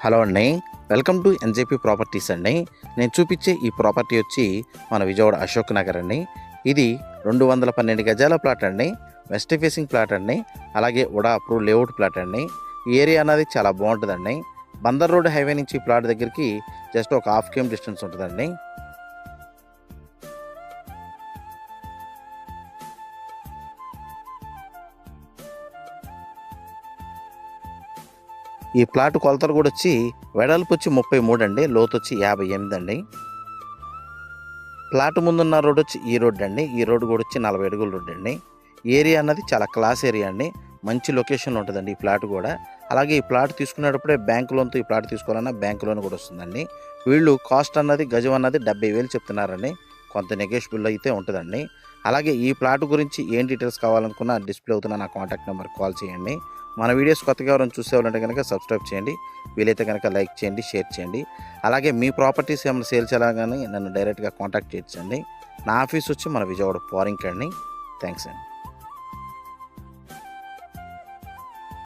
Hello అండి, welcome to NJP properties అండి. నేను చూపించే ఈ ప్రాపర్టీ వచ్చి మన విజయవాడ అశోక్ నగర్ అండి. ఇది 212 గజాల ప్లాట్ అండి. వెస్ట్ ఫేసింగ్ ప్లాట్ అండి. అలాగే ఉడా అప్రూవ్ లేఅవుట్ ప్లాట్ అండి. ఈ ఏరియా అనేది చాలా బాగుంటుందండి. బందర్ రోడ్ హైవే నుంచి ఈ ప్లాట్ దగ్గరికి జస్ట్ ఒక ½ కిలోమీటర్ డిస్టెన్స్ ఉంటుందండి. ఈ ప్లాట్ కొలతలు కూడా వచ్చి వెడల్పు వచ్చి 33 అండి, లోతు వచ్చి 58 అండి. ప్లాట్ ముందున్న రోడ్ వచ్చి ఈ రోడ్ అండి. ఈ రోడ్ కూడా వచ్చి 40 అడుగుల రోడ్ అండి. ఏరియా అన్నది చాలా క్లాస్ ఏరియా అండి. మంచి లొకేషన్లో ఉంటుందండి ఈ ప్లాట్ కూడా. అలాగే ఈ ప్లాట్ తీసుకునేటప్పుడే బ్యాంక్ లోన్తో ఈ ప్లాట్ తీసుకోవాలన్నా బ్యాంక్ లోన్ కూడా వస్తుందండి. వీళ్ళు కాస్ట్ అన్నది గజం అన్నది 70,000 చెప్తున్నారండి. కొంత నెగోషియబుల్ అయితే ఉంటుందండి. అలాగే ఈ ప్లాట్ గురించి ఏం డీటెయిల్స్ కావాలనుకున్నా డిస్ప్లే అవుతున్న నా కాంటాక్ట్ నెంబర్కి కాల్ చేయండి. మన వీడియోస్ కొత్తగా ఎవరైనా చూసేవాళ్ళంటే కనుక సబ్స్క్రైబ్ చేయండి. వీలైతే కనుక లైక్ చేయండి, షేర్ చేయండి. అలాగే మీ ప్రాపర్టీస్ ఏమైనా సేల్ చేయాలని నన్ను డైరెక్ట్గా కాంటాక్ట్ చేయొచ్చండి. నా ఆఫీస్ వచ్చి మన విజయవాడ పారింగ్ అండి. థ్యాంక్స్ అండి.